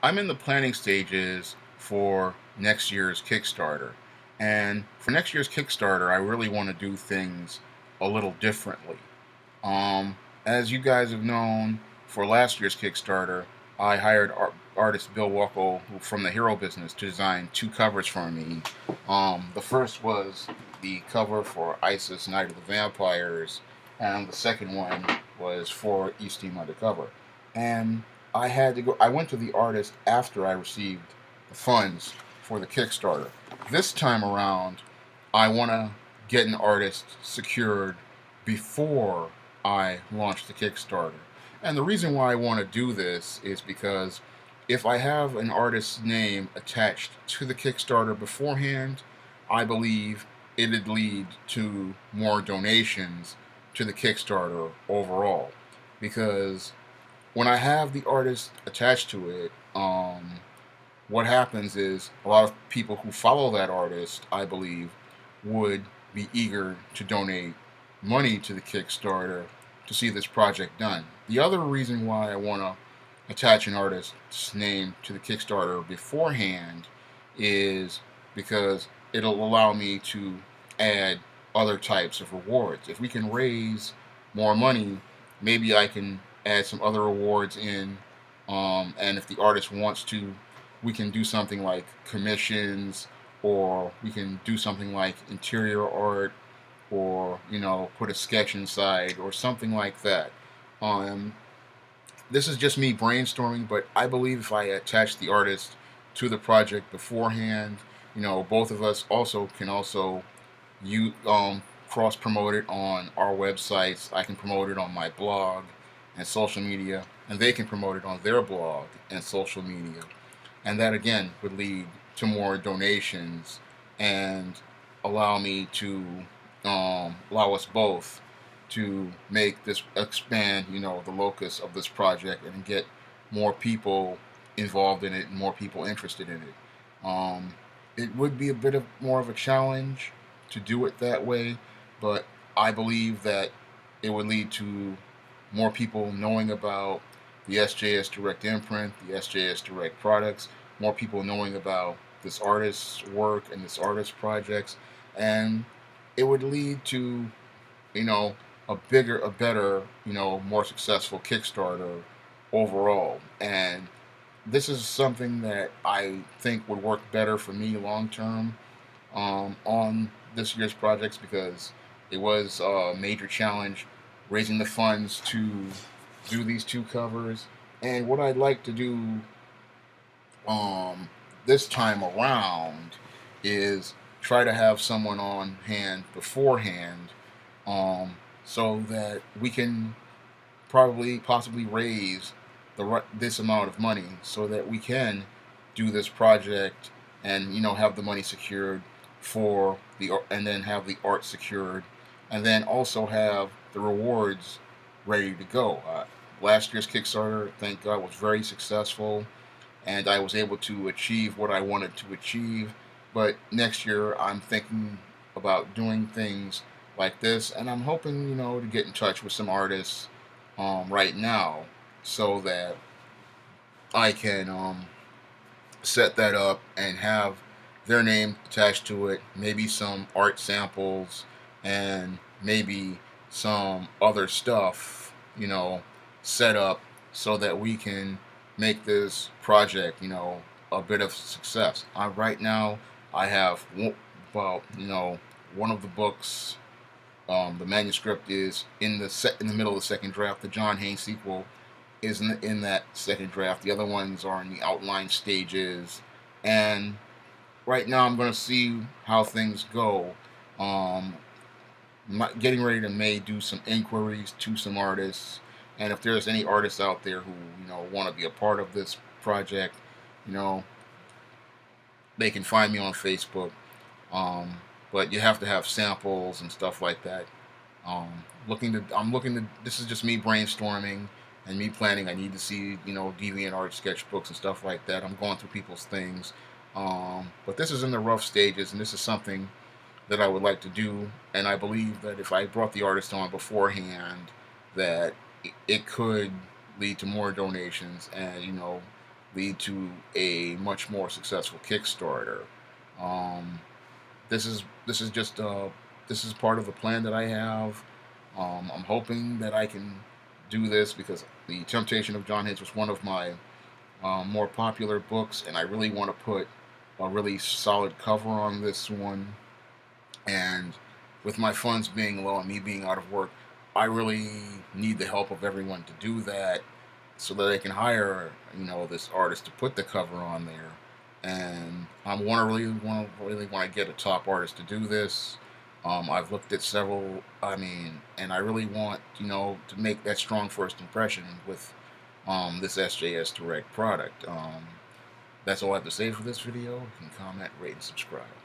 I'm in the planning stages for next year's Kickstarter. And for next year's Kickstarter, I really want to do things a little differently. Um, as you guys have known, for last year's Kickstarter, I hired artist Bill Walko from the Hero Business to design two covers for me. The first was the cover for Isis Night of the Vampires, and the second one was for East Team Undercover. And I had to go. I went to the artist after I received the funds for the Kickstarter. This time around, I want to get an artist secured before I launch the Kickstarter. And the reason why I want to do this is because if I have an artist's name attached to the Kickstarter beforehand, I believe it'd lead to more donations to the Kickstarter overall. Because when I have the artist attached to it, what happens is a lot of people who follow that artist, I believe, would be eager to donate money to the Kickstarter to see this project done. The other reason why I want to attach an artist's name to the Kickstarter beforehand is because it'll allow me to add other types of rewards. If we can raise more money, maybe I can add some other rewards in. And if the artist wants to, we can do something like commissions, or we can do something like interior art, or put a sketch inside or something like that. Um, this is just me brainstorming, but I believe if I attach the artist to the project beforehand, both of us also can also you cross promote it on our websites. I can promote it on my blog and social media, and they can promote it on their blog and social media, and that again would lead to more donations and allow me to allow us both to make this expand, the locus of this project and get more people involved in it and more people interested in it. It would be a bit of more of a challenge to do it that way, but I believe that it would lead to more people knowing about the SJS Direct imprint, the SJS Direct products, more people knowing about this artist's work and this artist's projects, and it would lead to, a better, more successful Kickstarter overall. And this is something that I think would work better for me long term on this year's projects, because it was a major challenge raising the funds to do these two covers. And what I'd like to do um, this time around is try to have someone on hand beforehand, so that we can possibly raise this amount of money so that we can do this project and have the money secured for and then have the art secured, and then also have the rewards ready to go. Last year's Kickstarter, thank God, was very successful, and I was able to achieve what I wanted to achieve. But next year, I'm thinking about doing things like this, and I'm hoping, to get in touch with some artists right now so that I can set that up and have their name attached to it, maybe some art samples, and maybe some other stuff, set up so that we can make this project, a bit of success. Right now, I have about, one of the books. The manuscript is in the middle of the second draft. The John Haynes sequel is in that second draft. The other ones are in the outline stages, and right now I'm going to see how things go. Um, Getting ready to may do some inquiries to some artists, and if there's any artists out there who want to be a part of this project, you know they can find me on Facebook. But you have to have samples and stuff like that. I'm looking to. This is just me brainstorming and me planning. I need to see DeviantArt sketchbooks and stuff like that. I'm going through people's things, but this is in the rough stages, and this is something that I would like to do. And I believe that if I brought the artist on beforehand, that it could lead to more donations and lead to a much more successful Kickstarter. Um, this is just this is part of the plan that I have. I'm hoping that I can do this because The Temptation of John Hicks was one of my more popular books, and I really want to put a really solid cover on this one. And with my funds being low and me being out of work, I really need the help of everyone to do that, so that I can hire, this artist to put the cover on there. And I want to really want to get a top artist to do this. I've looked at several. And I really want, to make that strong first impression with this SJS Direct product. That's all I have to say for this video. You can comment, rate, and subscribe.